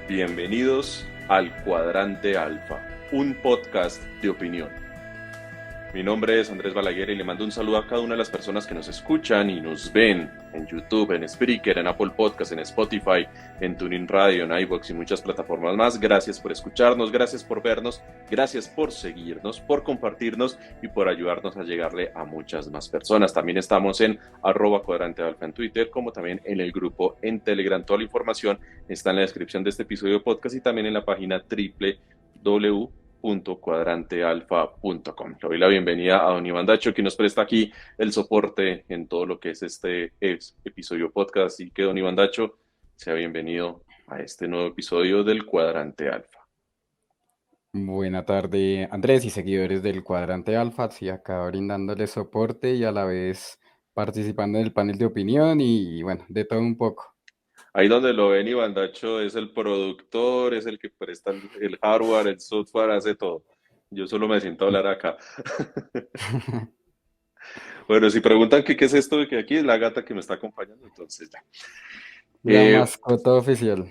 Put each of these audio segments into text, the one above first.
Bienvenidos al Cuadrante Alfa, un podcast de opinión. Mi nombre es Andrés Balaguer y le mando un saludo a cada una de las personas que nos escuchan y nos ven en YouTube, en Spreaker, en Apple Podcast, en Spotify, en TuneIn Radio, en iVoox y muchas plataformas más. Gracias por escucharnos, gracias por vernos, gracias por seguirnos, por compartirnos y por ayudarnos a llegarle a muchas más personas. También estamos en @cuadrantealfa en Twitter, como también en el grupo en Telegram. Toda la información está en la descripción de este episodio de podcast y también en la página www.cuadrantealfa.com. Le doy la bienvenida a don Iván Dacho, que nos presta aquí el soporte en todo lo que es este episodio podcast. Así que don Iván Dacho, sea bienvenido a este nuevo episodio del Cuadrante Alfa. Buena tarde, Andrés y seguidores del Cuadrante Alfa, sí, acá brindándole soporte y a la vez participando en el panel de opinión y bueno, de todo un poco. Ahí donde lo ven, Iván Dacho es el productor, es el que presta el hardware, el software, hace todo. Yo solo me siento a hablar acá. Bueno, si preguntan qué es esto de que aquí es la gata que me está acompañando, entonces ya. La Eh, mascota oficial.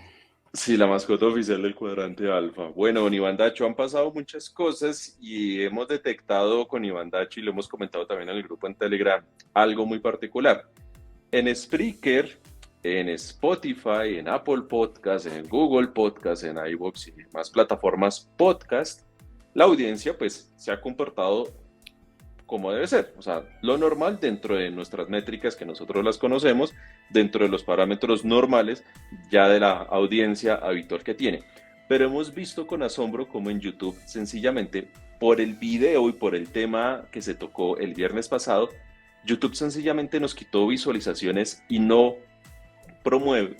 Sí, la mascota oficial del Cuadrante Alfa. Bueno, con Iván Dacho han pasado muchas cosas y hemos detectado con Iván Dacho y lo hemos comentado también en el grupo en Telegram, algo muy particular. En Spreaker, en Spotify, en Apple Podcast, en Google Podcast, en iVoox y demás plataformas podcast, la audiencia pues se ha comportado como debe ser, o sea, lo normal dentro de nuestras métricas que nosotros las conocemos, dentro de los parámetros normales ya de la audiencia habitual que tiene. Pero hemos visto con asombro como en YouTube, sencillamente por el video y por el tema que se tocó el viernes pasado, YouTube sencillamente nos quitó visualizaciones y no promovió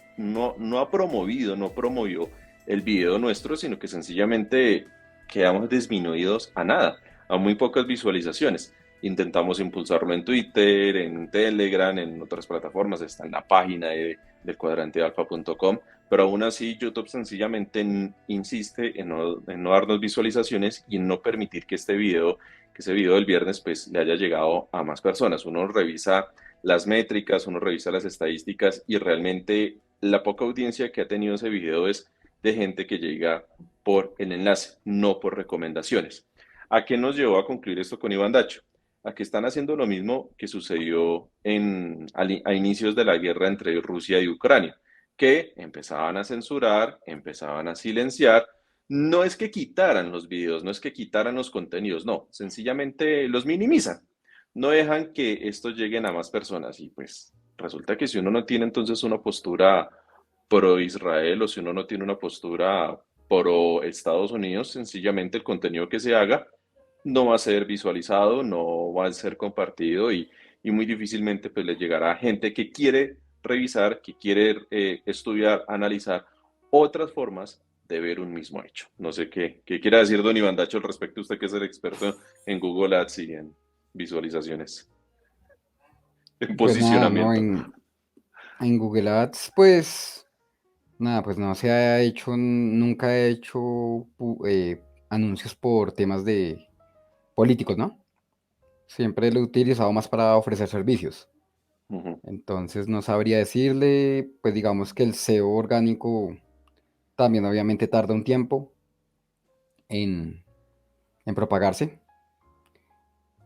el video nuestro, sino que sencillamente quedamos disminuidos a nada, a muy pocas visualizaciones. Intentamos impulsarlo en Twitter, en Telegram, en otras plataformas, está en la página del cuadrantealfa.com, pero aún así YouTube sencillamente insiste en no darnos visualizaciones y en no permitir que ese video del viernes pues le haya llegado a más personas. Uno revisa las métricas, uno revisa las estadísticas y realmente la poca audiencia que ha tenido ese video es de gente que llega por el enlace, no por recomendaciones. ¿A qué nos llevó a concluir esto con Iván Dacho? A que están haciendo lo mismo que sucedió a inicios de la guerra entre Rusia y Ucrania, que empezaban a censurar, empezaban a silenciar. No es que quitaran los videos, no es que quitaran los contenidos, no, sencillamente los minimizan, no dejan que estos lleguen a más personas y pues resulta que si uno no tiene entonces una postura pro Israel o si uno no tiene una postura pro Estados Unidos, sencillamente el contenido que se haga no va a ser visualizado, no va a ser compartido y muy difícilmente pues le llegará a gente que quiere revisar, que quiere estudiar, analizar otras formas de ver un mismo hecho. No sé qué quiere decir don Iván Dacho al respecto, usted que es el experto en Google Ads y en visualizaciones, en Pues nada, ¿no? posicionamiento. En Google Ads, pues nada, pues no se ha hecho, nunca he hecho anuncios por temas de políticos, ¿no? Siempre lo he utilizado más para ofrecer servicios. Ujú. Entonces no sabría decirle, pues digamos que el SEO orgánico también obviamente tarda un tiempo en, en propagarse.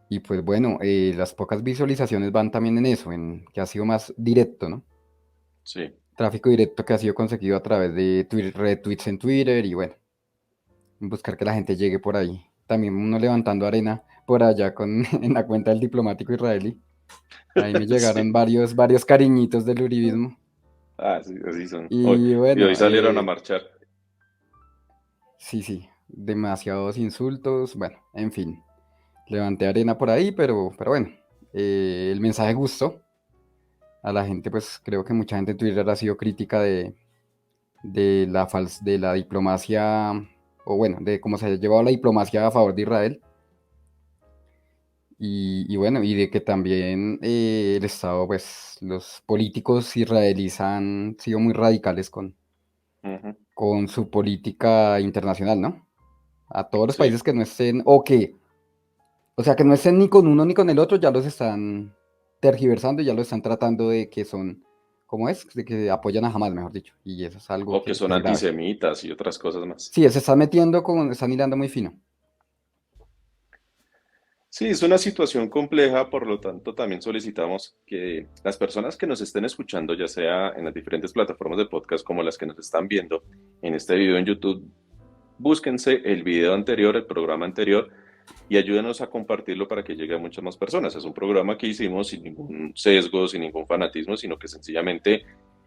Y pues bueno, las pocas visualizaciones van también en eso, en que ha sido más directo, ¿no? Sí. Tráfico directo que ha sido conseguido a través de retweets en Twitter y bueno, buscar que la gente llegue por ahí. También uno levantando arena por allá con, en la cuenta del diplomático israelí. Ahí me llegaron Sí. varios cariñitos del uribismo. Ah, sí, así son. Y Y hoy bueno, salieron a marchar. sí, demasiados insultos, bueno, en fin. Levanté arena por ahí, pero bueno, el mensaje gustó. A la gente, pues creo que mucha gente en Twitter ha sido crítica de la diplomacia, o bueno, de cómo se ha llevado la diplomacia a favor de Israel. Y bueno, y de que también el Estado, pues los políticos israelíes han sido muy radicales Ujú. con su política internacional, ¿no? A todos los Sí. países que no estén, o sea, que no estén ni con uno ni con el otro, ya los están tergiversando y ya los están tratando de que son ¿cómo es? De que apoyan a Hamas, mejor dicho. Y eso es algo O que que son es grave. antisemitas y otras cosas más. Sí, se están metiendo están hilando muy fino. Sí, es una situación compleja, por lo tanto también solicitamos que las personas que nos estén escuchando, ya sea en las diferentes plataformas de podcast como las que nos están viendo en este video en YouTube, búsquense el video anterior, el programa anterior, y ayúdenos a compartirlo para que llegue a muchas más personas. Es un programa que hicimos sin ningún sesgo, sin ningún fanatismo, sino que sencillamente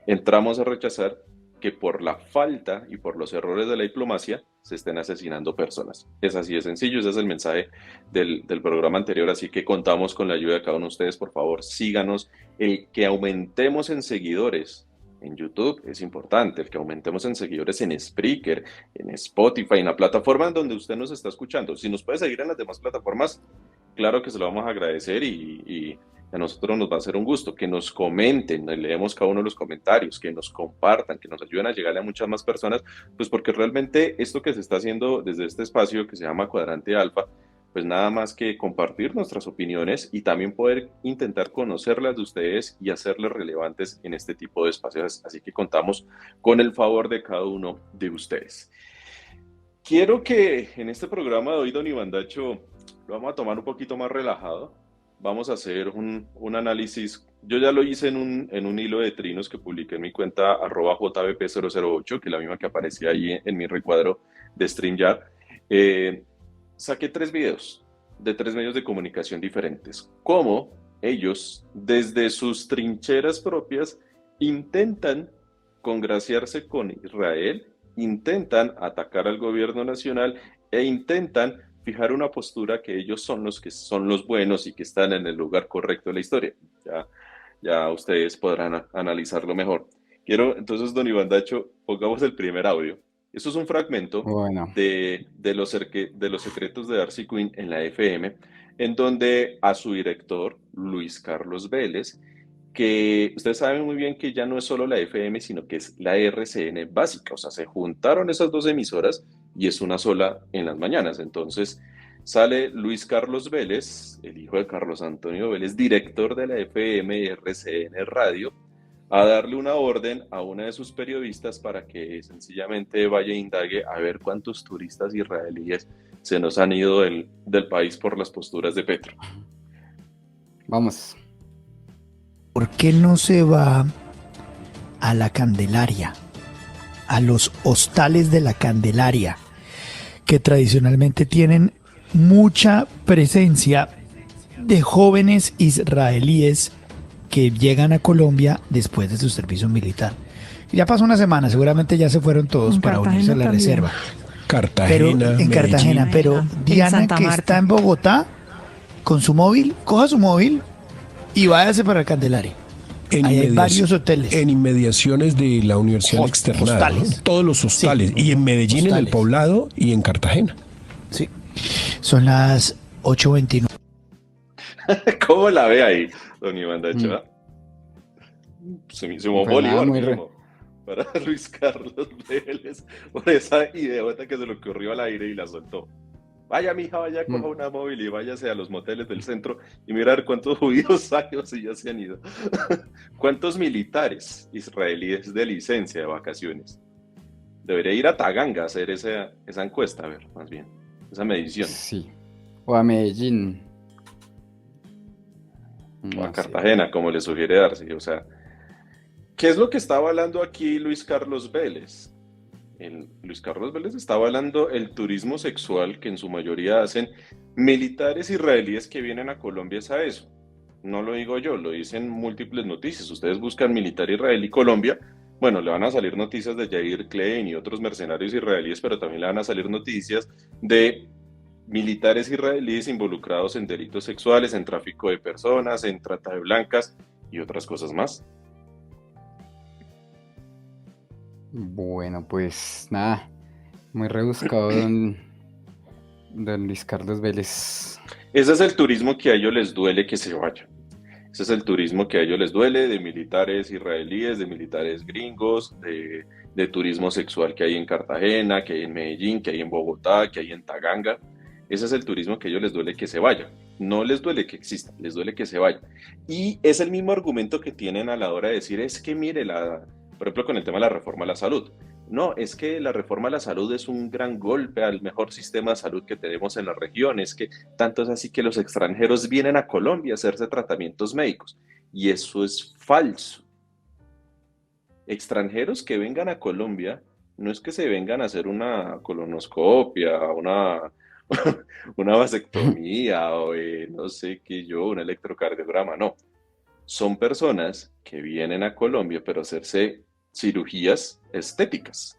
entramos a rechazar que por la falta y por los errores de la diplomacia se estén asesinando personas. Es así de sencillo, ese es el mensaje del programa anterior, así que contamos con la ayuda de cada uno de ustedes. Por favor, síganos. El que aumentemos en seguidores en YouTube es importante, el que aumentemos en seguidores en Spreaker, en Spotify, en la plataforma en donde usted nos está escuchando. Si nos puede seguir en las demás plataformas, claro que se lo vamos a agradecer y a nosotros nos va a ser un gusto que nos comenten, leemos cada uno de los comentarios, que nos compartan, que nos ayuden a llegarle a muchas más personas, pues porque realmente esto que se está haciendo desde este espacio que se llama Cuadrante Alfa, pues nada más que compartir nuestras opiniones y también poder intentar conocerlas de ustedes y hacerlas relevantes en este tipo de espacios. Así que contamos con el favor de cada uno de ustedes. Quiero que en este programa de hoy, don Iván Dacho, lo vamos a tomar un poquito más relajado. Vamos a hacer un análisis. Yo ya lo hice en un hilo de trinos que publiqué en mi cuenta @jbp008, que es la misma que aparecía ahí en mi recuadro de StreamYard. Saqué 3 videos de 3 medios de comunicación diferentes. Cómo ellos, desde sus trincheras propias, intentan congraciarse con Israel, intentan atacar al gobierno nacional e intentan fijar una postura que ellos son los que son los buenos y que están en el lugar correcto de la historia. Ya ustedes podrán analizarlo mejor. Quiero, entonces, don Iván Dacho, pongamos el primer audio. Esto es un fragmento Bueno, de los secretos de Darcy Quinn en la FM, en donde a su director, Luis Carlos Vélez, que ustedes saben muy bien que ya no es solo la FM, sino que es la RCN básica, o sea, se juntaron esas dos emisoras y es una sola en las mañanas. Entonces sale Luis Carlos Vélez, el hijo de Carlos Antonio Vélez, director de la FM y RCN Radio, a darle una orden a una de sus periodistas para que sencillamente vaya e indague a ver cuántos turistas israelíes se nos han ido del país por las posturas de Petro. vamos. ¿Por qué no se va a la Candelaria, a los hostales de la Candelaria, que tradicionalmente tienen mucha presencia de jóvenes israelíes que llegan a Colombia después de su servicio militar? Ya pasó una semana, seguramente ya se fueron todos para unirse a la reserva. Cartagena, en Cartagena, pero Diana, que está en Bogotá, con su móvil, coja su móvil y váyase para el Candelaria. Ahí hay varios hoteles. En inmediaciones de la Universidad Externada, ¿no? Todos los hostales. Sí, y en Medellín, hostales. En El Poblado y en Cartagena. Sí. Son las 8:29. ¿Cómo la ve ahí, don Iván Dacho? Se movó Bolívar mismo para Luis Carlos Vélez por esa idea que se le ocurrió al aire y la soltó. Vaya, mija, vaya, coja una móvil y váyase a los moteles del centro y mirar cuántos judíos hay o si ya se han ido. ¿Cuántos militares israelíes de licencia de vacaciones? Debería ir a Taganga a hacer esa encuesta, a ver, más bien, esa medición. Sí, o a Medellín. O a Cartagena, como le sugiere Darcy. O sea, ¿qué es lo que está avalando aquí Luis Carlos Vélez? Luis Carlos Vélez está avalando el turismo sexual que en su mayoría hacen militares israelíes que vienen a Colombia. Es a eso. No lo digo yo, lo dicen múltiples noticias. Ustedes buscan militar israelí Colombia, bueno, le van a salir noticias de Yair Klein y otros mercenarios israelíes, pero también le van a salir noticias de militares israelíes involucrados en delitos sexuales, en tráfico de personas, en trata de blancas y otras cosas más. Bueno, pues nada, muy rebuscado don Luis Carlos Vélez. Ese es el turismo que a ellos les duele que se vaya. Ese es el turismo que a ellos les duele, de militares israelíes, de militares gringos, de turismo sexual que hay en Cartagena, que hay en Medellín, que hay en Bogotá, que hay en Taganga. Ese es el turismo que a ellos les duele que se vaya. no les duele que exista, les duele que se vaya. Y es el mismo argumento que tienen a la hora de decir, es que mire, por ejemplo, con el tema de la reforma a la salud. No, es que la reforma a la salud es un gran golpe al mejor sistema de salud que tenemos en la región, es que tanto es así que los extranjeros vienen a Colombia a hacerse tratamientos médicos. Y eso es falso. Extranjeros que vengan a Colombia no es que se vengan a hacer una colonoscopia, una vasectomía o no sé qué yo, un electrocardiograma, no. Son personas que vienen a Colombia pero hacerse cirugías estéticas.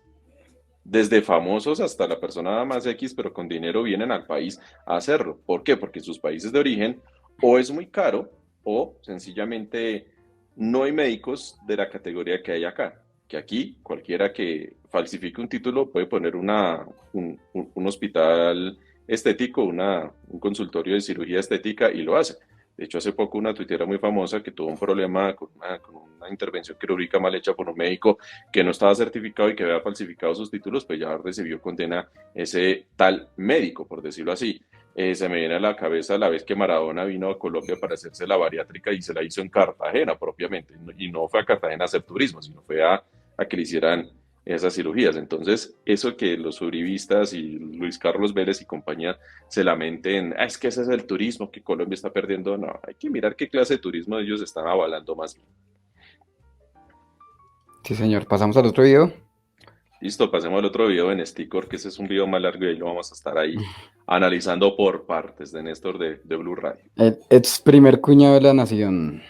Desde famosos hasta la persona más X, pero con dinero vienen al país a hacerlo. ¿Por qué? Porque en sus países de origen o es muy caro o sencillamente no hay médicos de la categoría que hay acá. Que aquí cualquiera que falsifique un título puede poner un hospital estético, un consultorio de cirugía estética y lo hace. De hecho, hace poco una tuitera muy famosa que tuvo un problema con una intervención quirúrgica mal hecha por un médico que no estaba certificado y que había falsificado sus títulos, pues ya recibió condena ese tal médico, por decirlo así. Se me viene a la cabeza la vez que Maradona vino a Colombia para hacerse la bariátrica y se la hizo en Cartagena propiamente. Y no fue a Cartagena a hacer turismo, sino fue a que le hicieran esas cirugías. Entonces, eso que los uribistas y Luis Carlos Vélez y compañía se lamenten, es que ese es el turismo que Colombia está perdiendo. No, hay que mirar qué clase de turismo ellos están avalando más bien. Sí, señor. ¿Pasamos al otro video? Listo, pasemos al otro video en Stickor, que ese es un video más largo y ahí lo vamos a estar ahí analizando por partes de Néstor de Blue Radio. El ex primer cuñado de la nación.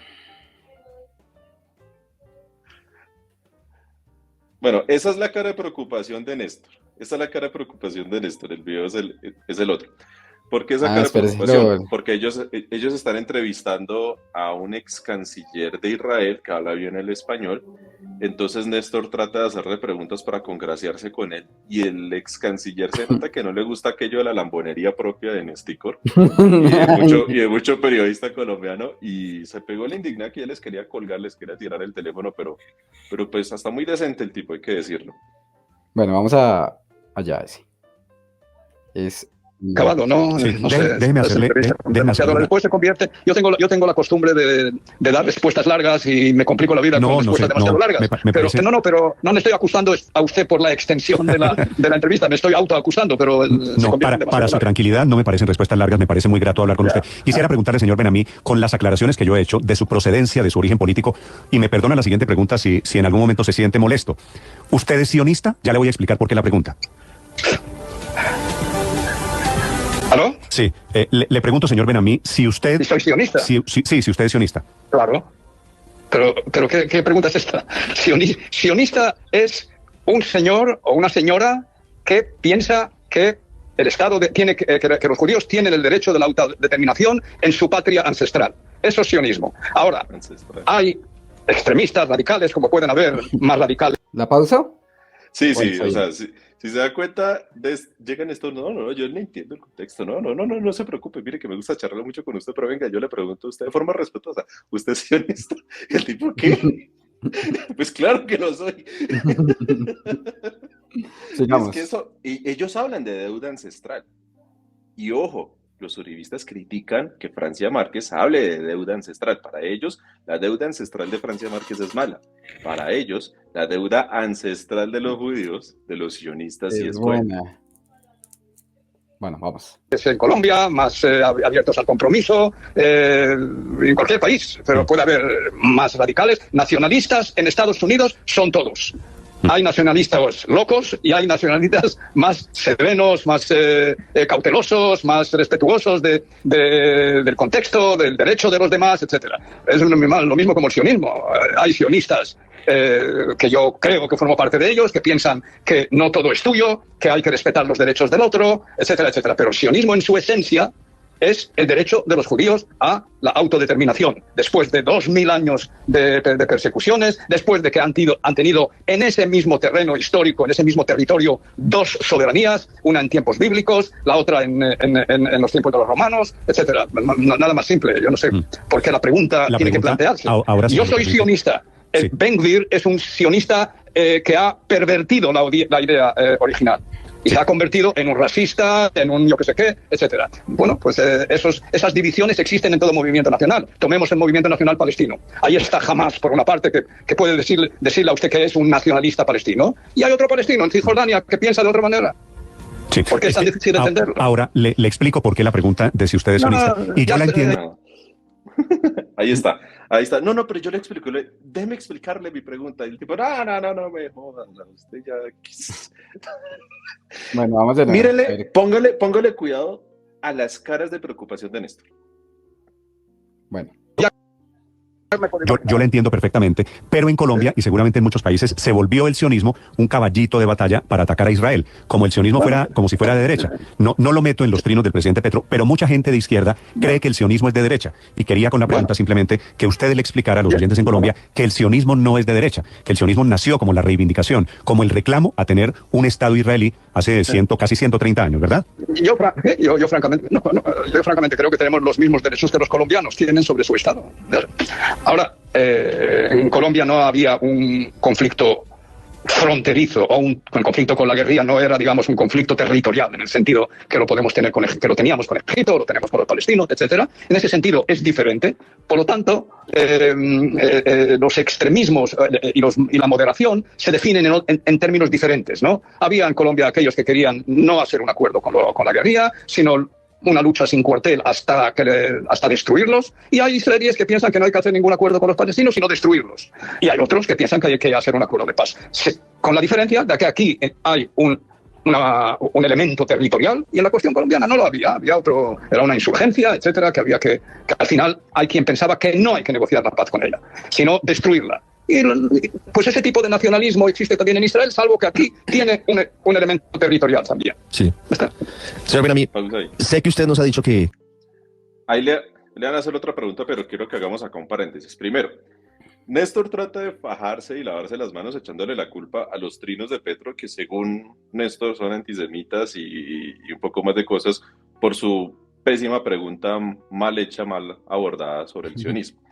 Bueno, esa es la cara de preocupación de Néstor. Esa es la cara de preocupación de Néstor. El video es el otro. ¿Por qué esa cara de preocupación? Porque ellos están entrevistando a un ex canciller de Israel que habla bien el español. Entonces Néstor trata de hacerle preguntas para congraciarse con él. Y el ex canciller se nota que no le gusta aquello de la lambonería propia de Nesticor y de mucho periodista colombiano. Y se pegó la indignada que ya les quería colgar, les quería tirar el teléfono, pero pues hasta muy decente el tipo, hay que decirlo. Bueno, vamos allá ese. Es Acabado, ¿no? Sí, no sé, déjeme hacerle. Después se convierte. Yo tengo la costumbre de dar respuestas largas y me complico la vida con respuestas demasiado largas. Pero no le estoy acusando a usted por la extensión de la entrevista, me estoy autoacusando, pero para su tranquilidad no me parecen respuestas largas, me parece muy grato hablar con usted. Quisiera preguntarle, señor Benamí, con las aclaraciones que yo he hecho de su procedencia, de su origen político, y me perdona la siguiente pregunta si en algún momento se siente molesto. ¿Usted es sionista? Ya le voy a explicar por qué la pregunta. ¿Aló? Sí, le pregunto, señor Benamí, si usted... ¿Soy sionista? Sí, si usted es sionista. Claro. Pero ¿qué pregunta es esta? Sionista es un señor o una señora que piensa que el Estado que los judíos tienen el derecho de la autodeterminación en su patria ancestral. Eso es sionismo. Ahora, hay extremistas radicales, como pueden haber más radicales. ¿La pausa? Sí, o sea, si se da cuenta, llegan estos, no, yo no entiendo el contexto, no se preocupe, mire que me gusta charlar mucho con usted, pero venga, yo le pregunto a usted de forma respetuosa, ¿usted es sionista? ¿El tipo qué? Pues claro que lo soy. Sigamos. Es que ellos hablan de deuda ancestral. Y ojo, los uribistas critican que Francia Márquez hable de deuda ancestral. Para ellos, la deuda ancestral de Francia Márquez es mala. Para ellos, la deuda ancestral de los judíos, de los sionistas, sí es buena. Bueno, vamos. En Colombia, más abiertos al compromiso, en cualquier país, pero puede haber más radicales. Nacionalistas en Estados Unidos son todos. Hay nacionalistas locos y hay nacionalistas más serenos, más cautelosos, más respetuosos del contexto, del derecho de los demás, etcétera. Es lo mismo como el sionismo. Hay sionistas que yo creo que formo parte de ellos, que piensan que no todo es tuyo, que hay que respetar los derechos del otro, etcétera, etcétera. Pero el sionismo en su esencia es el derecho de los judíos a la autodeterminación. Después de 2000 años de persecuciones, después de que han tenido en ese mismo terreno histórico, en ese mismo territorio, dos soberanías, una en tiempos bíblicos, la otra en los tiempos de los romanos, etcétera. Nada más simple. Yo no sé por qué la pregunta tiene que plantearse. Yo soy sionista. Ben Gvir es un sionista que ha pervertido la idea original. y se ha convertido en un racista, en un yo que sé qué, etcétera. Bueno, pues esas divisiones existen en todo movimiento nacional. Tomemos el movimiento nacional palestino. Ahí está Hamas, por una parte, que puede decirle a usted que es un nacionalista palestino, y hay otro palestino en Cisjordania que piensa de otra manera. Sí. ¿Por qué es tan difícil de entenderlo? Ahora le explico por qué la pregunta de si ustedes son y yo la entiendo. No. Ahí está, ahí está. No, pero yo le explico, déjeme explicarle mi pregunta. Y el tipo, no, me jodan, usted ya... Bueno, vamos de nuevo. Mírele, póngale cuidado a las caras de preocupación de Néstor. Bueno. Yo la entiendo perfectamente, pero en Colombia y seguramente en muchos países se volvió el sionismo un caballito de batalla para atacar a Israel, como el sionismo fuera, como si fuera de derecha. No lo meto en los trinos del presidente Petro, pero mucha gente de izquierda cree que el sionismo es de derecha. Y quería con la pregunta simplemente que usted le explicara a los oyentes en Colombia que el sionismo no es de derecha, que el sionismo nació como la reivindicación, como el reclamo a tener un Estado israelí hace casi 130 años, ¿verdad? Yo francamente creo que tenemos los mismos derechos que los colombianos tienen sobre su Estado. Ahora, en Colombia no había un conflicto fronterizo o un conflicto con la guerrilla, no era, digamos, un conflicto territorial en el sentido que lo podemos tener que lo teníamos con Egipto, lo tenemos con los palestinos, etcétera. En ese sentido es diferente. Por lo tanto, los extremismos y la moderación se definen en términos diferentes, ¿no? Había en Colombia aquellos que querían no hacer un acuerdo con la guerrilla, sino una lucha sin cuartel hasta destruirlos, y hay israelíes que piensan que no hay que hacer ningún acuerdo con los palestinos, sino destruirlos. Y hay otros que piensan que hay que hacer un acuerdo de paz. Con la diferencia de que aquí hay un elemento territorial, y en la cuestión colombiana no lo había otro, era una insurgencia, etcétera, que al final hay quien pensaba que no hay que negociar la paz con ella, sino destruirla. Y pues ese tipo de nacionalismo existe también en Israel, salvo que aquí tiene un elemento territorial también. Sí. ¿Está? Señor Benamí, sé que usted nos ha dicho que... Ahí le van a hacer otra pregunta, pero quiero que hagamos acá un paréntesis. Primero, Néstor trata de fajarse y lavarse las manos echándole la culpa a los trinos de Petro, que según Néstor son antisemitas y un poco más de cosas, por su pésima pregunta mal hecha, mal abordada sobre el sionismo.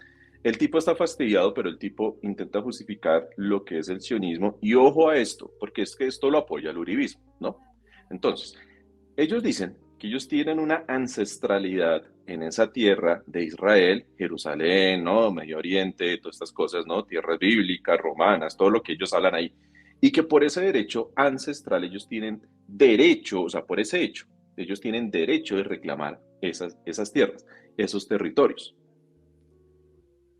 El tipo está fastidiado, pero el tipo intenta justificar lo que es el sionismo. Y ojo a esto, porque es que esto lo apoya el uribismo, ¿no? Entonces, ellos dicen que ellos tienen una ancestralidad en esa tierra de Israel, Jerusalén, ¿no? Medio Oriente, todas estas cosas, ¿no? Tierras bíblicas, romanas, todo lo que ellos hablan ahí. Y que por ese derecho ancestral ellos tienen derecho, o sea, por ese hecho, ellos tienen derecho de reclamar esas tierras, esos territorios.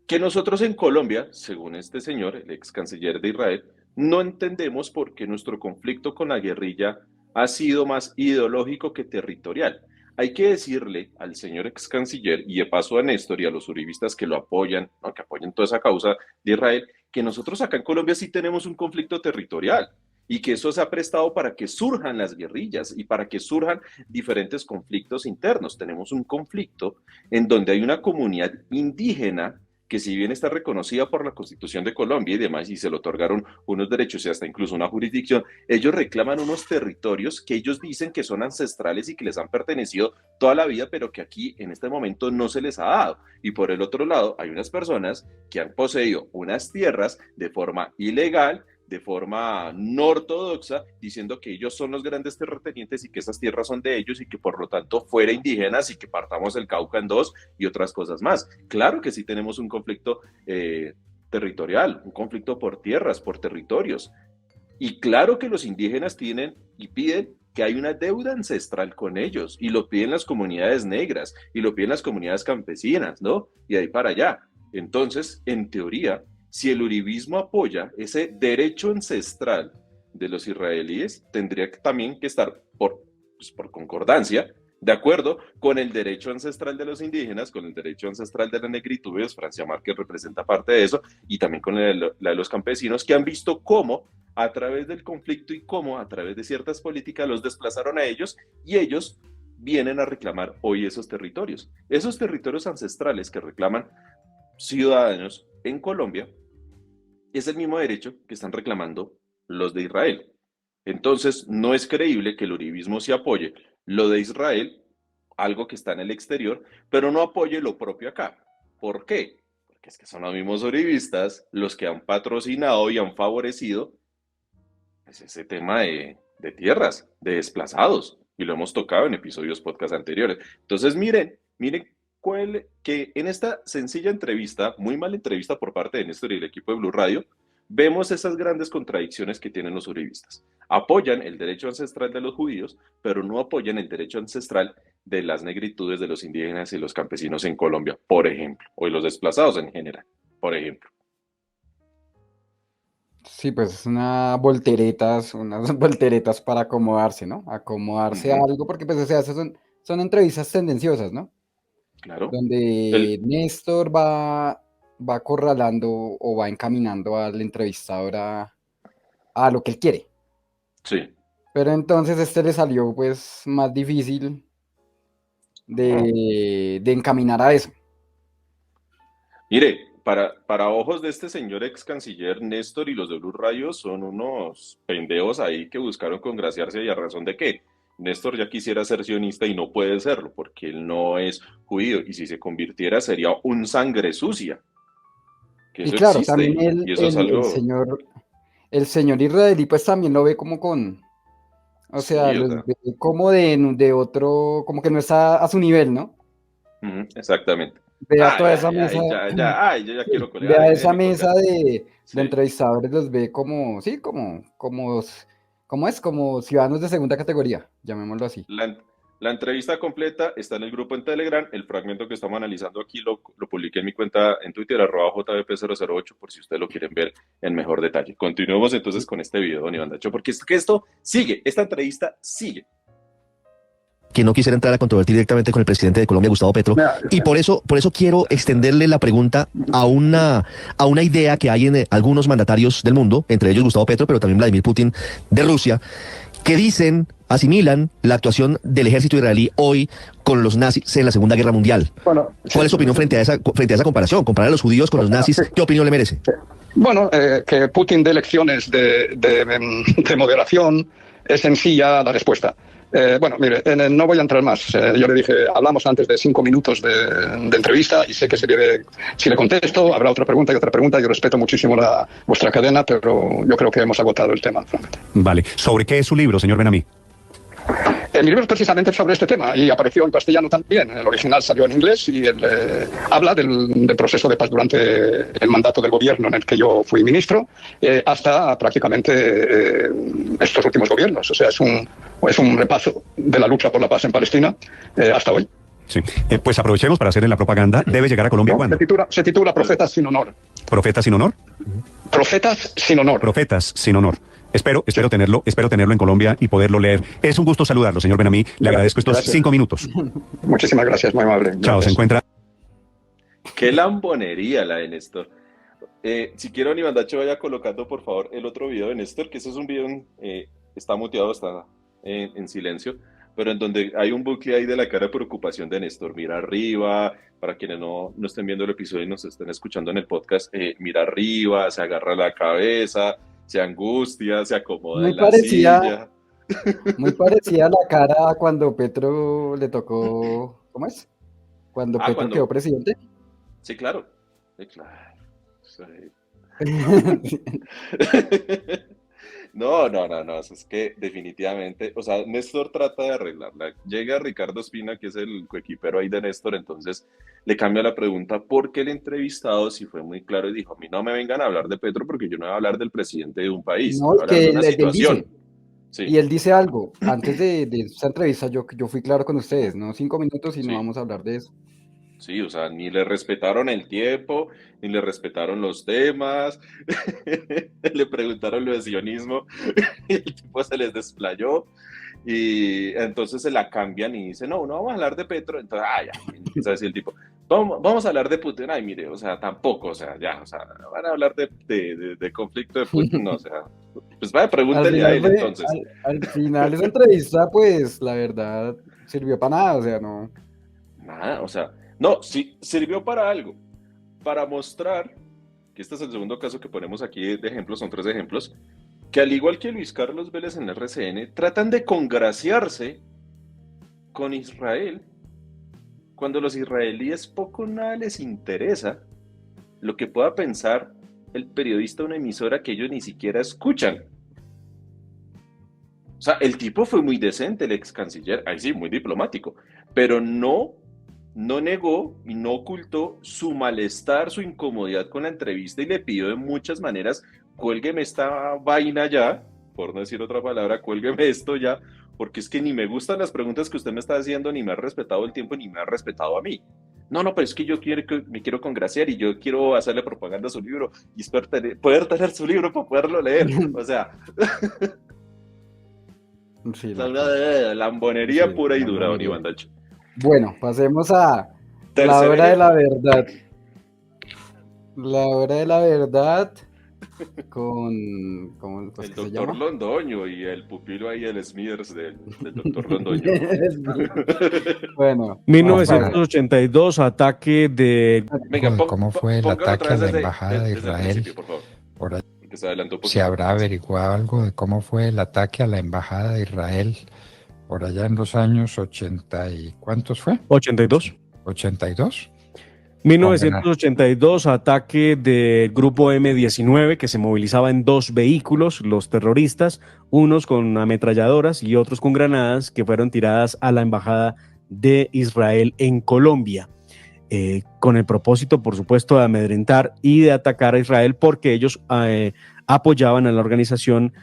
Que nosotros en Colombia, según este señor, el ex canciller de Israel, no entendemos por qué nuestro conflicto con la guerrilla ha sido más ideológico que territorial. Hay que decirle al señor ex canciller, y de paso a Néstor y a los uribistas que lo apoyan, ¿no? Que apoyan toda esa causa de Israel, que nosotros acá en Colombia sí tenemos un conflicto territorial y que eso se ha prestado para que surjan las guerrillas y para que surjan diferentes conflictos internos. Tenemos un conflicto en donde hay una comunidad indígena que si bien está reconocida por la Constitución de Colombia y demás, y se le otorgaron unos derechos y hasta incluso una jurisdicción, ellos reclaman unos territorios que ellos dicen que son ancestrales y que les han pertenecido toda la vida, pero que aquí en este momento no se les ha dado. Y por el otro lado, hay unas personas que han poseído unas tierras de forma ilegal, de forma no ortodoxa, diciendo que ellos son los grandes terratenientes y que esas tierras son de ellos y que por lo tanto fuera indígenas y que partamos el Cauca en dos y otras cosas más. Claro que sí tenemos un conflicto territorial, un conflicto por tierras, por territorios. Y claro que los indígenas tienen y piden que hay una deuda ancestral con ellos, y lo piden las comunidades negras, y lo piden las comunidades campesinas, ¿no? Y de ahí para allá. Entonces, en teoría, si el uribismo apoya ese derecho ancestral de los israelíes, tendría también que estar por concordancia, de acuerdo con el derecho ancestral de los indígenas, con el derecho ancestral de la negritud, Francia Márquez representa parte de eso, y también con la de los campesinos, que han visto cómo a través del conflicto y cómo a través de ciertas políticas los desplazaron a ellos, y ellos vienen a reclamar hoy esos territorios ancestrales que reclaman ciudadanos en Colombia. Es el mismo derecho que están reclamando los de Israel. Entonces, no es creíble que el uribismo se apoye lo de Israel, algo que está en el exterior, pero no apoye lo propio acá. ¿Por qué? Porque es que son los mismos uribistas los que han patrocinado y han favorecido pues, ese tema de de tierras, de desplazados, y lo hemos tocado en episodios podcast anteriores. Entonces, miren que en esta sencilla entrevista, muy mala entrevista por parte de Néstor y el equipo de Blue Radio, vemos esas grandes contradicciones que tienen los uribistas. Apoyan el derecho ancestral de los judíos, pero no apoyan el derecho ancestral de las negritudes de los indígenas y los campesinos en Colombia, por ejemplo, o de los desplazados en general, por ejemplo. Sí, pues es unas volteretas para acomodarse, ¿no? Acomodarse a algo, porque pues o sea, son entrevistas tendenciosas, ¿no? Claro. Donde Néstor va acorralando o va encaminando al entrevistador a lo que él quiere. Sí. Pero entonces le salió pues más difícil de encaminar a eso. Mire, para ojos de este señor ex canciller Néstor y los de Blue Radio son unos pendejos ahí que buscaron congraciarse, y a razón de que Néstor ya quisiera ser sionista y no puede serlo porque él no es judío, y si se convirtiera sería un sangre sucia. Que Y eso claro, existe, también y eso es algo... el señor israelí pues también lo ve como o sea, Sí, los ve como de otro, como que no está a su nivel, ¿no? Exactamente. Vea toda esa mesa. Yo ya quiero colear. Vea esa mesa de Sí. entrevistadores, los ve como, sí, como ciudadanos de segunda categoría, llamémoslo así. La entrevista completa está en el grupo en Telegram. El fragmento que estamos analizando aquí lo publiqué en mi cuenta en Twitter, @jvp008, por si ustedes lo quieren ver en mejor detalle. Continuemos entonces con este video, don Iván Dacho, porque esto sigue, esta entrevista sigue. Que no quisiera entrar a controvertir directamente con el presidente de Colombia, Gustavo Petro, y por eso quiero extenderle la pregunta a una idea que hay en algunos mandatarios del mundo, entre ellos Gustavo Petro, pero también Vladimir Putin de Rusia, que asimilan la actuación del ejército israelí hoy con los nazis en la Segunda Guerra Mundial. Bueno, ¿Cuál es su opinión frente a esa comparación? Comparar a los judíos con los nazis, ¿qué opinión le merece? Bueno, que Putin dé lecciones de moderación es sencilla la respuesta. Bueno, mire, no voy a entrar más. Yo le dije, hablamos antes de 5 minutos de entrevista y sé que si le contesto, habrá otra pregunta y otra pregunta. Yo respeto muchísimo vuestra cadena, pero yo creo que hemos agotado el tema. Vale. ¿Sobre qué es su libro, señor Ben-Ami? El libro es precisamente sobre este tema y apareció en castellano también. El original salió en inglés y habla del proceso de paz durante el mandato del gobierno en el que yo fui ministro hasta prácticamente estos últimos gobiernos. O sea, es un repaso de la lucha por la paz en Palestina hasta hoy. Sí. Pues aprovechemos para hacerle la propaganda. ¿Debe llegar a Colombia cuándo? Se titula Profetas sin honor. ¿Profetas sin honor? Profetas sin honor. Profetas sin honor. Espero tenerlo en Colombia y poderlo leer. Es un gusto saludarlo, señor Ben-Ami. Le agradezco estos 5 minutos. Muchísimas gracias, muy amable. Chao, Gracias. se encuentra. Qué lambonería la de Néstor. Si quiero, Iván Dacho, vaya colocando por favor el otro video de Néstor, que ese es un video, está muteado, está en silencio, pero en donde hay un bucle ahí de la cara de preocupación de Néstor. Mira arriba, para quienes no estén viendo el episodio y nos estén escuchando en el podcast, mira arriba, se agarra la cabeza, se angustia, se acomoda en la silla. Muy parecida a la cara cuando Petro le tocó, ¿cómo es? Cuando Petro quedó presidente. Sí, claro. Sí, claro. Sí. No, es que definitivamente, o sea, Néstor trata de arreglarla. Llega Ricardo Espina, que es el coequipero ahí de Néstor, entonces le cambia la pregunta porque el entrevistado sí fue muy claro y dijo, a mí no me vengan a hablar de Petro porque yo no voy a hablar del presidente de un país, No, voy a hablar de una él situación. dice, Sí. y él dice algo, antes de esa entrevista yo fui claro con ustedes, no 5 minutos y no vamos a hablar de eso. Sí, o sea, ni le respetaron el tiempo, ni le respetaron los temas, le preguntaron lo de sionismo, y el tipo se les desplayó, y entonces se la cambian y dicen, no vamos a hablar de Petro, entonces, ya, empieza a decir el tipo, vamos a hablar de Putin, ay, mire, o sea, tampoco, o sea, ya, o sea, van a hablar de conflicto de Putin, no, o sea, pues vaya, pregúntenle a él entonces. Al final esa entrevista, pues, la verdad, sirvió para nada, o sea, no. Nada, o sea, no, sí, sirvió para algo, para mostrar, que este es el segundo caso que ponemos aquí de ejemplos, son 3 ejemplos, que al igual que Luis Carlos Vélez en RCN, tratan de congraciarse con Israel, cuando a los israelíes poco o nada les interesa lo que pueda pensar el periodista de una emisora que ellos ni siquiera escuchan. O sea, el tipo fue muy decente, el ex canciller, ahí sí, muy diplomático, pero no negó y no ocultó su malestar, su incomodidad con la entrevista y le pidió de muchas maneras, cuélgueme esta vaina ya, por no decir otra palabra, cuélgueme esto ya, porque es que ni me gustan las preguntas que usted me está haciendo, ni me ha respetado el tiempo, ni me ha respetado a mí. No, no, pero es que yo me quiero congraciar y yo quiero hacerle propaganda a su libro y espero poder tener su libro para poderlo leer. O sea, Sí, una lambonería sí, pura y la dura, don mayoría. Iván Dacho. Bueno, pasemos a la Tercer hora de la ejemplo. verdad. La hora de la verdad ¿cómo pues, El que se doctor llama? Londoño y el pupilo ahí, el Smithers del doctor Londoño. Bueno, ¿Cómo vamos a fue, ver. 1982, ataque de... Venga, cómo fue el póngalo otra ataque a vez la embajada de desde el Israel? principio, por favor, Por ahí porque se adelantó un se poquito. habrá averiguado algo de cómo fue el ataque a la embajada de Israel por allá en los años 80 y ¿cuántos fue? 82. 82. 1982, ataque del grupo M-19 que se movilizaba en dos vehículos, los terroristas, unos con ametralladoras y otros con granadas que fueron tiradas a la embajada de Israel en Colombia, con el propósito, por supuesto, de amedrentar y de atacar a Israel porque ellos apoyaban a la organización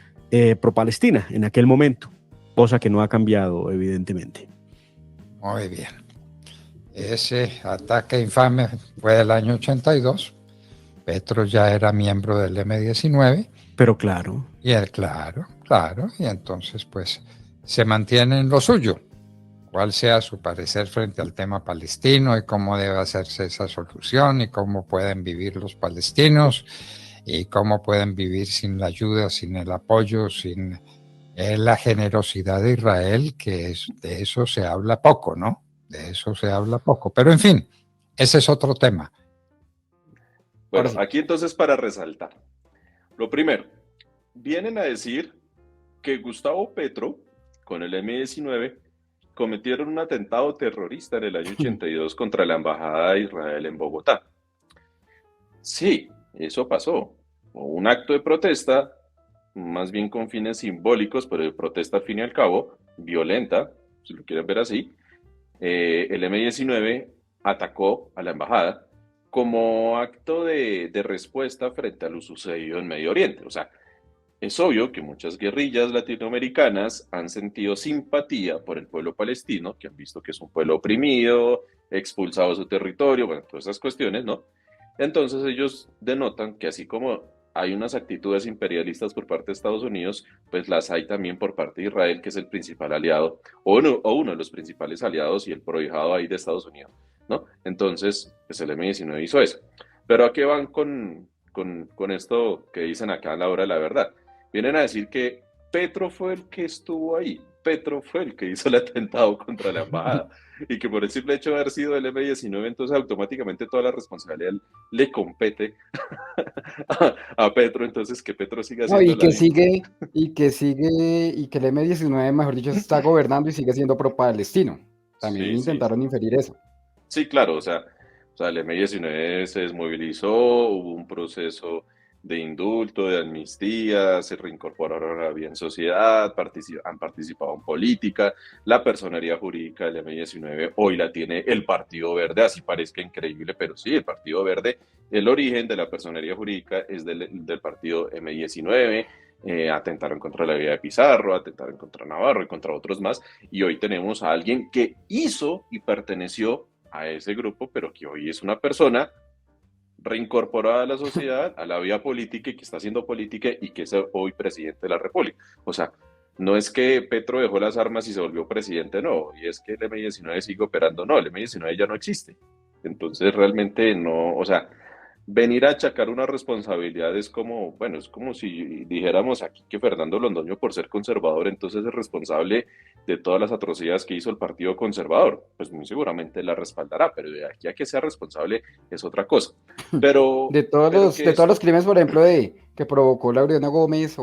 pro-palestina en aquel momento, cosa que no ha cambiado, evidentemente. Muy bien. Ese ataque infame fue del año 82. Petro ya era miembro del M-19. Pero claro. Y él, claro. Y entonces, pues, se mantiene en lo suyo. Cuál sea su parecer frente al tema palestino y cómo debe hacerse esa solución y cómo pueden vivir los palestinos y cómo pueden vivir sin la ayuda, sin el apoyo, sin la generosidad de Israel, que de eso se habla poco, ¿no? De eso se habla poco. Pero en fin, ese es otro tema. Bueno, Sí. aquí entonces para resaltar. Lo primero, vienen a decir que Gustavo Petro, con el M-19, cometieron un atentado terrorista en el año 82 contra la Embajada de Israel en Bogotá. Sí, eso pasó. Un acto de protesta, más bien con fines simbólicos, pero de protesta al fin y al cabo, violenta, si lo quieren ver así. El M-19 atacó a la embajada como acto de respuesta frente a lo sucedido en Medio Oriente. O sea, es obvio que muchas guerrillas latinoamericanas han sentido simpatía por el pueblo palestino, que han visto que es un pueblo oprimido, expulsado de su territorio, bueno, todas esas cuestiones, ¿no? Entonces ellos denotan que así como hay unas actitudes imperialistas por parte de Estados Unidos, pues las hay también por parte de Israel, que es el principal aliado, o uno de los principales aliados y el prohijado ahí de Estados Unidos, ¿no? Entonces, pues el M-19 hizo eso. Pero ¿a qué van con esto que dicen acá a la hora de la verdad? Vienen a decir que Petro fue el que estuvo ahí, Petro fue el que hizo el atentado contra la embajada y que por el simple hecho de haber sido el M-19, entonces automáticamente toda la responsabilidad le compete a Petro, entonces que Petro siga No, siendo y la que misma. y que el M-19, mejor dicho, está gobernando y sigue siendo pro-palestino. También Sí, sí, intentaron inferir eso. sí, claro, o sea, el M-19 se desmovilizó, hubo un proceso de indulto, de amnistía, se reincorporaron a la vida en sociedad, han participado en política, la personería jurídica del M-19 hoy la tiene el Partido Verde, así parezca increíble, pero sí, el Partido Verde, el origen de la personería jurídica es del partido M-19, atentaron contra la vida de Pizarro, atentaron contra Navarro y contra otros más, y hoy tenemos a alguien que hizo y perteneció a ese grupo, pero que hoy es una persona reincorporada a la sociedad, a la vida política y que está haciendo política y que es hoy presidente de la República. O sea, no es que Petro dejó las armas y se volvió presidente, no, y es que el M-19 sigue operando, no, el M-19 ya no existe. Entonces realmente no, o sea, venir a achacar una responsabilidad es como, bueno, es como si dijéramos aquí que Fernando Londoño por ser conservador entonces es responsable de todas las atrocidades que hizo el Partido Conservador. Pues muy seguramente la respaldará, pero de aquí a que sea responsable es otra cosa. Pero, que De todos los esto, crímenes, por ejemplo, que provocó Laureano Gómez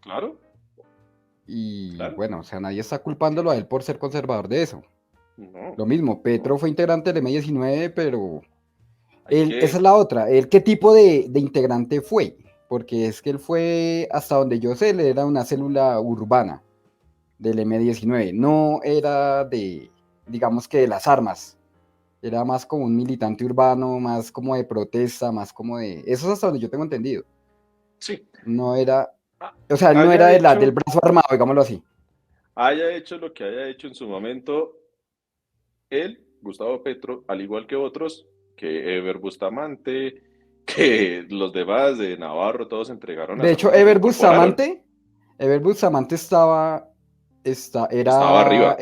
claro, y claro, bueno, o sea, nadie está culpándolo a él por ser conservador de eso. no, Lo mismo, Petro no, fue integrante del M-19, pero hay esa es que, la otra. ¿Él qué tipo de integrante fue? Porque es que él fue, hasta donde yo sé, él era una célula urbana. del M-19. No era de, digamos que de las armas. Era más como un militante urbano, más como de protesta, más como de... Eso es hasta donde yo tengo entendido. Sí, No era... ah, O sea, él no era haya del hecho, brazo armado, digámoslo así. haya hecho lo que haya hecho en su momento, él, Gustavo Petro, al igual que otros, que Ever Bustamante, que los demás de Navarro, todos entregaron De las hecho, armas y se incorporaron, Ever Bustamante estaba, estaba está arriba,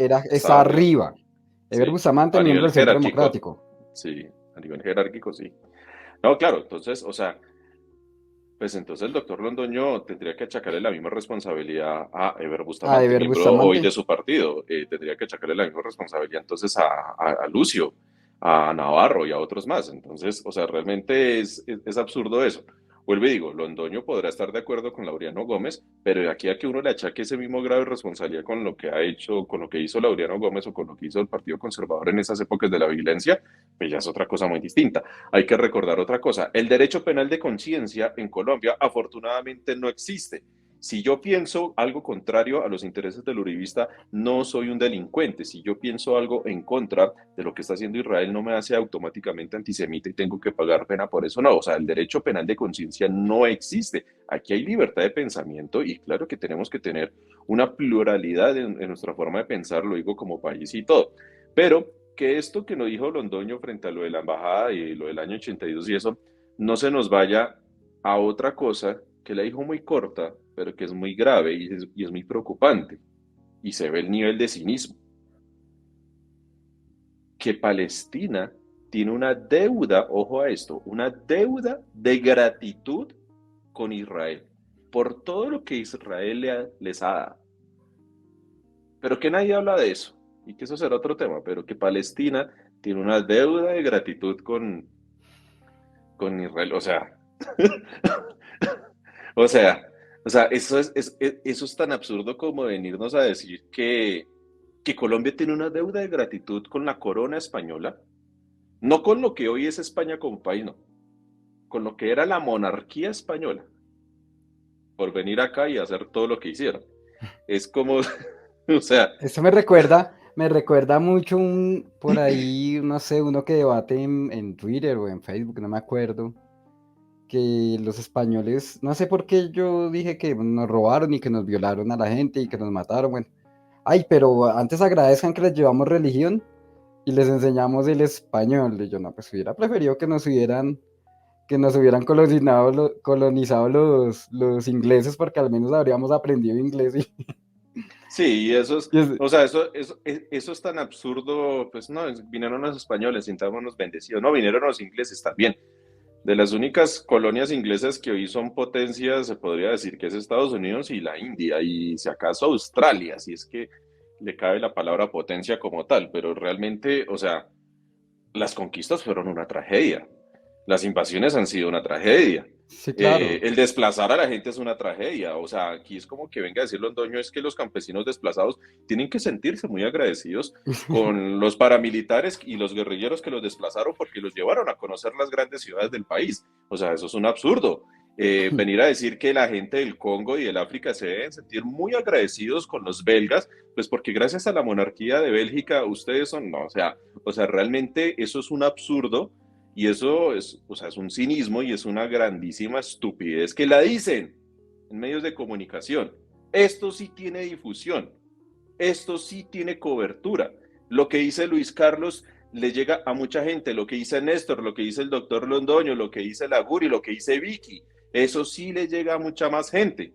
arriba. Ever sí, Bustamante, a miembro nivel del Centro jerárquico, Democrático. sí, a nivel jerárquico, sí. No, claro, entonces, o sea, pues entonces el doctor Londoño tendría que achacarle la misma responsabilidad a Ever A Bustamante, Ever miembro hoy de Bustamante. su partido. Tendría que achacarle la misma responsabilidad entonces a Lucio, a Navarro y a otros más. Entonces, o sea, realmente es absurdo eso. Vuelvo y digo, Londoño podrá estar de acuerdo con Laureano Gómez, pero de aquí a que uno le achaque ese mismo grado de responsabilidad con lo que ha hecho, con lo que hizo Laureano Gómez o con lo que hizo el Partido Conservador en esas épocas de la vigilancia, pues ya es otra cosa muy distinta. Hay que recordar otra cosa. El derecho penal de conciencia en Colombia afortunadamente no existe. Si yo pienso algo contrario a los intereses del uribista, no soy un delincuente. Si yo pienso algo en contra de lo que está haciendo Israel, no me hace automáticamente antisemita y tengo que pagar pena por eso. No, o sea, el derecho penal de conciencia no existe. Aquí hay libertad de pensamiento y claro que tenemos que tener una pluralidad en nuestra forma de pensar, lo digo como país y todo. Pero que esto que nos dijo Londoño frente a lo de la embajada y lo del año 82 y eso, no se nos vaya a otra cosa que la dijo muy corta, pero que es muy grave y es muy preocupante. Y se ve el nivel de cinismo. Que Palestina tiene una deuda, ojo a esto, una deuda de gratitud con Israel por todo lo que Israel les ha dado. Pero que nadie habla de eso, y que eso será otro tema, pero que Palestina tiene una deuda de gratitud con Israel, o sea, o sea, o sea, eso es tan absurdo como venirnos a decir que Colombia tiene una deuda de gratitud con la corona española, no con lo que hoy es España como país, no, con lo que era la monarquía española, por venir acá y hacer todo lo que hicieron. Es como, o sea, Esto me recuerda mucho por ahí, no sé, uno que debate en Twitter o en Facebook, no me acuerdo, que los españoles, no sé por qué yo dije que nos robaron y que nos violaron a la gente y que nos mataron, bueno. Ay, pero antes agradezcan que les llevamos religión y les enseñamos el español. Y yo, no, pues hubiera preferido que nos hubieran colonizado los ingleses porque al menos habríamos aprendido inglés. sí, y eso es, Y es- o sea, eso es tan absurdo, pues no, vinieron los españoles, sintámonos bendecidos, no, vinieron los ingleses también. De las únicas colonias inglesas que hoy son potencias, se podría decir que es Estados Unidos y la India, y si acaso Australia, si es que le cabe la palabra potencia como tal, pero realmente, o sea, las conquistas fueron una tragedia, las invasiones han sido una tragedia. sí, claro. El desplazar a la gente es una tragedia, o sea, aquí es como que venga a decir Londoño, es que los campesinos desplazados tienen que sentirse muy agradecidos con los paramilitares y los guerrilleros que los desplazaron porque los llevaron a conocer las grandes ciudades del país. O sea, eso es un absurdo. Venir a decir que la gente del Congo y del África se deben sentir muy agradecidos con los belgas, pues porque gracias a la monarquía de Bélgica ustedes son, no, o sea, realmente eso es un absurdo y eso es, o sea, es un cinismo y es una grandísima estupidez que la dicen en medios de comunicación. Esto sí tiene difusión, esto sí tiene cobertura. Lo que dice Luis Carlos le llega a mucha gente, lo que dice Néstor, lo que dice el doctor Londoño, lo que dice Laguri, lo que dice Vicky, eso sí le llega a mucha más gente.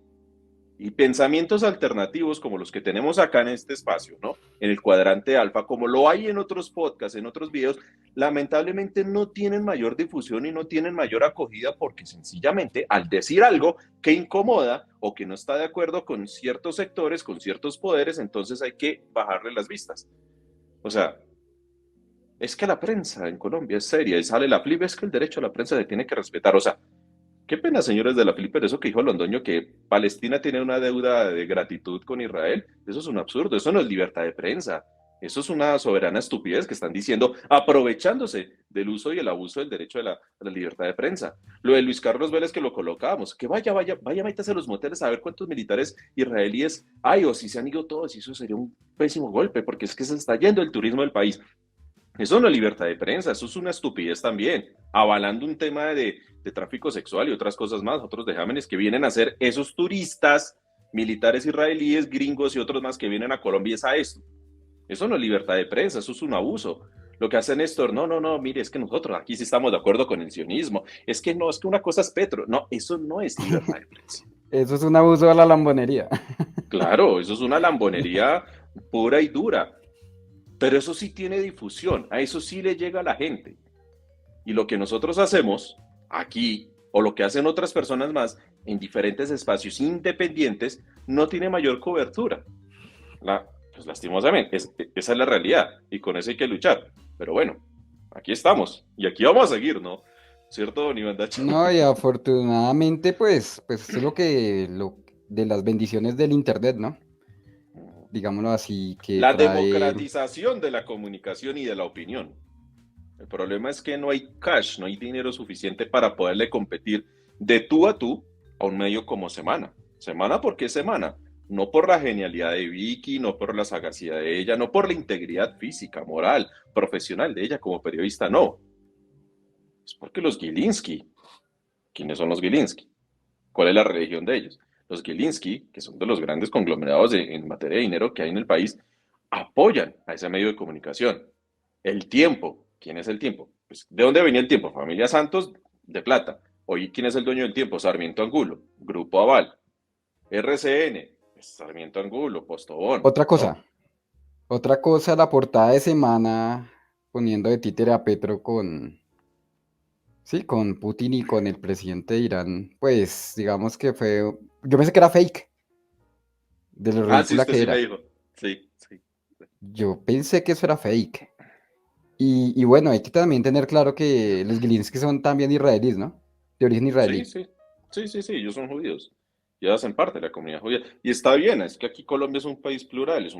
Y pensamientos alternativos como los que tenemos acá en este espacio, ¿no? En el cuadrante alfa, como lo hay en otros podcasts, en otros videos, lamentablemente no tienen mayor difusión y no tienen mayor acogida porque sencillamente al decir algo que incomoda o que no está de acuerdo con ciertos sectores, con ciertos poderes, entonces hay que bajarle las vistas. O sea, es que la prensa en Colombia es seria y sale la flip, es que el derecho a la prensa se tiene que respetar. O sea, qué pena, señores de la Flip, pero eso que dijo Londoño, que Palestina tiene una deuda de gratitud con Israel, eso es un absurdo, eso no es libertad de prensa, Eso es una soberana estupidez que están diciendo, aprovechándose del uso y el abuso del derecho a la libertad de prensa. Lo de Luis Carlos Vélez que lo colocábamos, que vaya, métase a los moteles a ver cuántos militares israelíes hay o si se han ido todos, y eso sería un pésimo golpe, porque es que se está yendo el turismo del país. Eso no es libertad de prensa, eso es una estupidez también, avalando un tema de tráfico sexual y otras cosas más, otros dejámenes que vienen a hacer esos turistas, militares israelíes, gringos y otros más que vienen a Colombia es a esto. Eso no es libertad de prensa, eso es un abuso. Lo que hace Néstor, no, mire, es que nosotros aquí sí estamos de acuerdo con el sionismo, es que no, es que una cosa es Petro, no, eso no es libertad de prensa. Eso es un abuso de la lambonería. Claro, eso es una lambonería pura y dura. Pero eso sí tiene difusión, a eso sí le llega a la gente. Y lo que nosotros hacemos aquí, o lo que hacen otras personas más, en diferentes espacios independientes, no tiene mayor cobertura. Pues lastimosamente, esa es la realidad, y con eso hay que luchar. Pero bueno, aquí estamos, y aquí vamos a seguir, ¿no? ¿Cierto, don Iván Dacho? No, y afortunadamente, pues eso es de las bendiciones del Internet, ¿no? Digámoslo así, que La trae... democratización de la comunicación y de la opinión. El problema es que no hay cash, no hay dinero suficiente para poderle competir de tú a un medio como Semana. Semana porque es Semana, no por la genialidad de Vicky, no por la sagacidad de ella, no por la integridad física, moral, profesional de ella como periodista, no. Es porque los Gilinski, ¿quiénes son los Gilinski? ¿Cuál es la religión de ellos? Los Gilinski, que son de los grandes conglomerados en materia de dinero que hay en el país, apoyan a ese medio de comunicación. El Tiempo, ¿quién es el Tiempo? Pues, ¿de dónde venía el Tiempo? Familia Santos de Plata. Hoy, ¿quién es el dueño del Tiempo? Sarmiento Angulo, Grupo Aval. RCN, pues, Sarmiento Angulo, Postobón. Otra cosa, la portada de Semana poniendo de títere a Petro con Putin y con el presidente de Irán, pues digamos que yo pensé que era fake, de lo Sí, ridícula usted que sí era. me dijo. Sí. Yo pensé que eso era fake. Y bueno, hay que también tener claro que los Gilinski son también israelíes, ¿no? De origen israelí. Sí, ellos son judíos. Y hacen parte de la comunidad judía. Y está bien, es que aquí Colombia es un país plural, es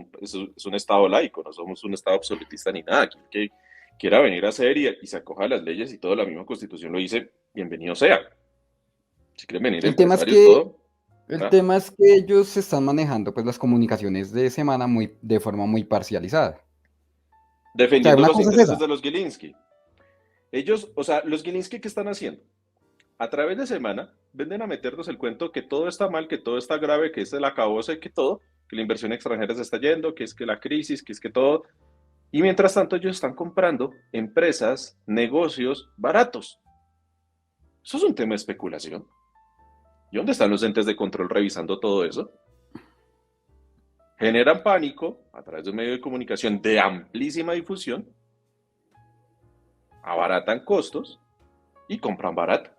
un estado laico, no somos un estado absolutista ni nada. Quien que quiera venir a hacer y se acoja a las leyes y todo, la misma constitución lo dice, bienvenido sea. Si quieren venir El tema es empresarios, todo. El tema es que ellos están manejando pues las comunicaciones de Semana de forma muy parcializada. Defendiendo una los cosa es intereses esa. de los Gilinski. Ellos, o sea, los Gilinski, ¿qué están haciendo? A través de Semana, venden a meternos el cuento que todo está mal, que todo está grave, que es el acabose, que todo, que la inversión extranjera se está yendo, que es que la crisis, que es que todo. Y mientras tanto, ellos están comprando empresas, negocios baratos. Eso es un tema de especulación. ¿Y dónde están los entes de control revisando todo eso? Generan pánico a través de un medio de comunicación de amplísima difusión, abaratan costos y compran barato.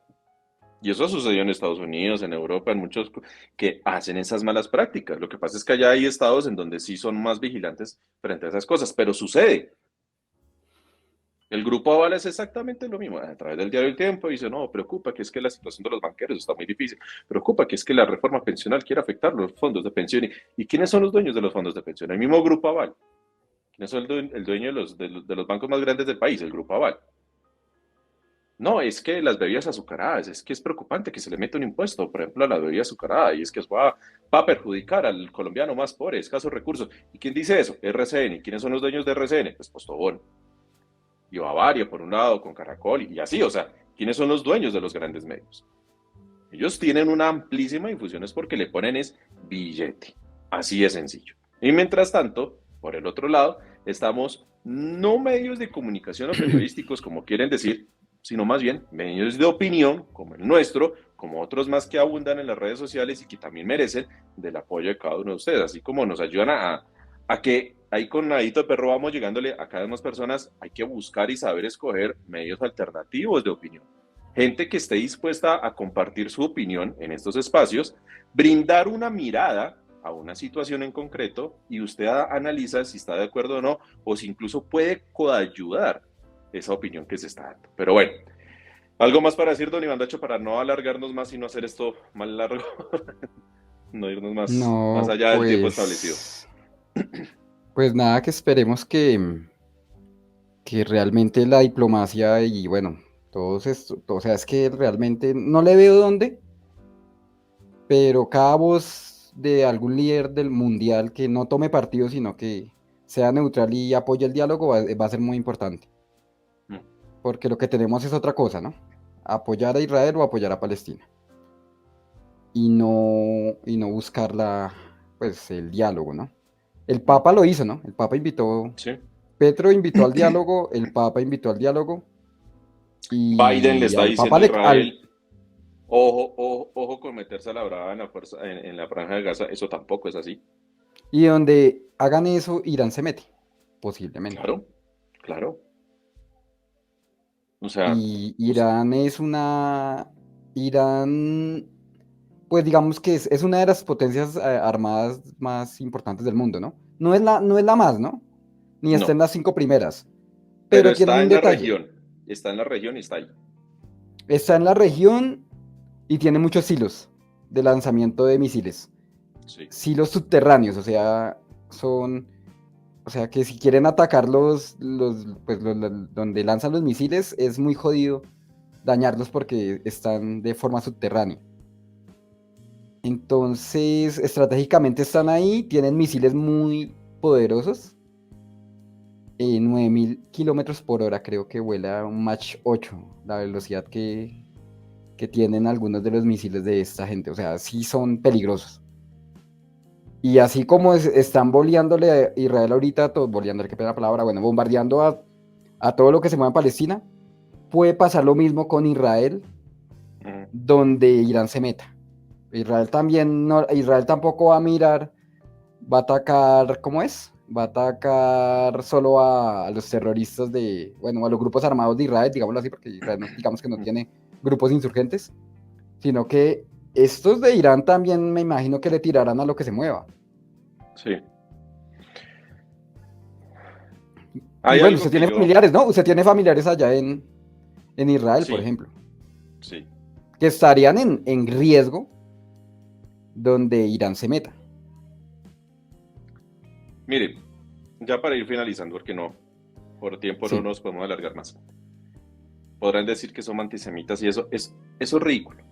Y eso sucedió en Estados Unidos, en Europa, en muchos que hacen esas malas prácticas. Lo que pasa es que allá hay estados en donde sí son más vigilantes frente a esas cosas, pero sucede. El Grupo Aval es exactamente lo mismo. A través del diario El Tiempo dice, no, preocupa que es que la situación de los banqueros está muy difícil. Preocupa que es que la reforma pensional quiere afectar los fondos de pensión. ¿Y quiénes son los dueños de los fondos de pensión? El mismo Grupo Aval. ¿Quién es el dueño de los bancos más grandes del país? El Grupo Aval. No, es que las bebidas azucaradas, es que es preocupante que se le meta un impuesto, por ejemplo, a la bebida azucarada, y es que va a perjudicar al colombiano más pobre, escasos recursos. ¿Y quién dice eso? RCN. ¿Quiénes son los dueños de RCN? Pues Postobón. Y Bavaria, por un lado, con Caracol, y así, o sea, ¿quiénes son los dueños de los grandes medios? Ellos tienen una amplísima difusión, es porque le ponen es billete. Así de sencillo. Y mientras tanto, por el otro lado, estamos no medios de comunicación o periodísticos, como quieren decir, sino más bien medios de opinión, como el nuestro, como otros más que abundan en las redes sociales y que también merecen del apoyo de cada uno de ustedes, así como nos ayudan a que ahí con Nadito de Perro vamos llegándole a cada vez más personas. Hay que buscar y saber escoger medios alternativos de opinión. Gente que esté dispuesta a compartir su opinión en estos espacios, brindar una mirada a una situación en concreto y usted analiza si está de acuerdo o no, o si incluso puede coayudar esa opinión que se está dando. Pero bueno, algo más para decir, don Iván Dacho, para no alargarnos más y no hacer esto más largo, no irnos más allá del tiempo establecido. Pues nada, que esperemos que realmente la diplomacia y bueno, todos esto, o sea, es que realmente no le veo dónde, pero cada voz de algún líder del mundial que no tome partido, sino que sea neutral y apoye el diálogo, va a ser muy importante. Mm. Porque lo que tenemos es otra cosa, ¿no? Apoyar a Israel o apoyar a Palestina. Y no buscar pues, el diálogo, ¿no? El Papa lo hizo, ¿no? El Papa invitó, Sí. Petro invitó al diálogo, el Papa invitó al diálogo Biden le y está al Papa diciendo a Israel, ojo, ojo, ojo con meterse a la brava en la franja de Gaza, eso tampoco es así. y donde hagan eso, Irán se mete, posiblemente. Claro, claro. O sea, Y Irán Irán, pues digamos que es una de las potencias armadas más importantes del mundo, ¿no? No es la más, ¿no? Ni está en no, las 5 primeras, pero pero tienen está un en la detalle. región, está en la región y está ahí. Está en la región y tiene muchos silos de lanzamiento de misiles. Sí, Silos subterráneos, o sea que si quieren atacar donde lanzan los misiles, es muy jodido dañarlos porque están de forma subterránea. Entonces, estratégicamente están ahí, tienen misiles muy poderosos. 9.000 kilómetros por hora, creo que vuela un Mach 8, la velocidad que tienen algunos de los misiles de esta gente. O sea, sí son peligrosos. Y así como están boleándole a Israel ahorita, boleándole, qué pena la palabra, bueno, bombardeando a todo lo que se mueva en Palestina, puede pasar lo mismo con Israel, donde Irán se meta. Israel tampoco va a mirar, va a atacar, ¿cómo es? Va a atacar solo a los terroristas a los grupos armados de Israel, digámoslo así, porque Israel digamos que no tiene grupos insurgentes, sino que estos de Irán también me imagino que le tirarán a lo que se mueva. sí. Y Hay bueno, algo usted que tiene yo, familiares, ¿no? Usted tiene familiares allá en Israel, por sí, ejemplo, sí. que estarían en riesgo donde Irán se meta. Mire, ya para ir finalizando, porque no, por tiempo no Sí, nos podemos alargar más. Podrán decir que somos antisemitas y eso es ridículo.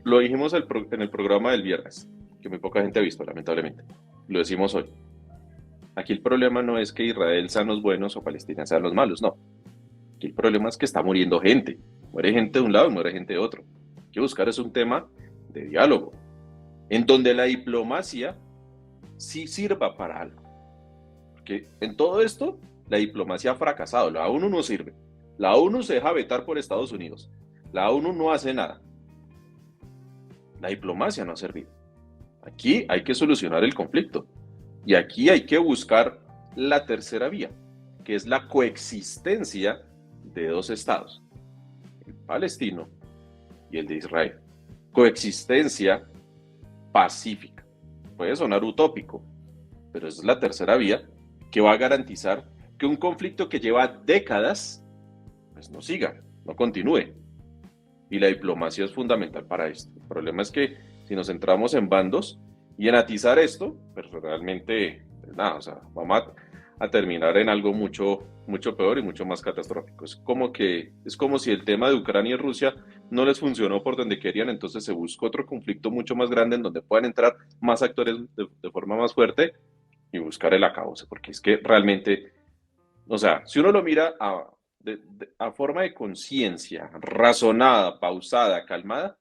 Lo dijimos en el programa del viernes, que muy poca gente ha visto, lamentablemente. Lo decimos hoy. Aquí el problema no es que Israel sean los buenos o Palestina sean los malos, no. Aquí el problema es que está muriendo gente. Muere gente de un lado y muere gente de otro. Hay que buscar es un tema de diálogo, en donde la diplomacia sí sirva para algo. Porque en todo esto, la diplomacia ha fracasado. La ONU no sirve. La ONU se deja vetar por Estados Unidos. La ONU no hace nada. La diplomacia no ha servido. Aquí hay que solucionar el conflicto. Y aquí hay que buscar la tercera vía, que es la coexistencia de dos estados, el palestino y el de Israel. Coexistencia pacífica. Puede sonar utópico, pero es la tercera vía que va a garantizar que un conflicto que lleva décadas pues no siga, no continúe. Y la diplomacia es fundamental para esto. El problema es que si nos centramos en bandos y en atizar esto, pues realmente, pues nada, o sea, vamos a terminar en algo mucho, mucho peor y mucho más catastrófico. Es como si el tema de Ucrania y Rusia no les funcionó por donde querían, entonces se busca otro conflicto mucho más grande en donde puedan entrar más actores de forma más fuerte y buscar el acabose, porque es que realmente, o sea, si uno lo mira a forma de conciencia, razonada, pausada, calmada,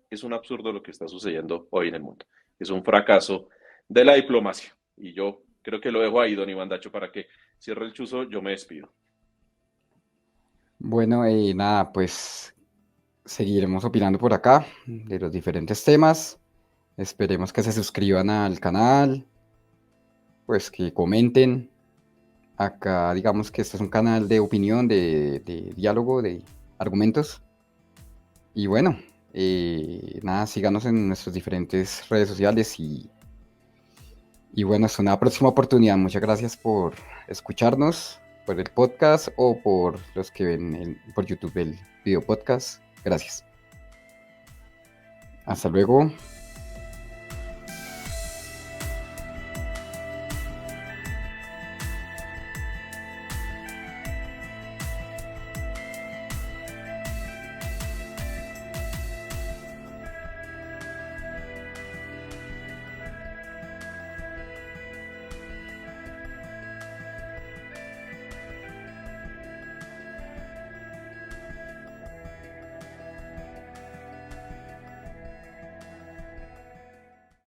es un absurdo lo que está sucediendo hoy en el mundo. Es un fracaso de la diplomacia. Y yo creo que lo dejo ahí, don Iván Dacho, para que cierre el chuzo. Yo me despido. bueno, nada, pues seguiremos opinando por acá de los diferentes temas. Esperemos que se suscriban al canal, pues que comenten. Acá digamos que este es un canal de opinión, de diálogo, de argumentos. Y bueno, nada, síganos en nuestras diferentes redes sociales y bueno, hasta una próxima oportunidad. Muchas gracias por escucharnos, por el podcast o por los que ven por YouTube el video podcast. Gracias. Hasta luego.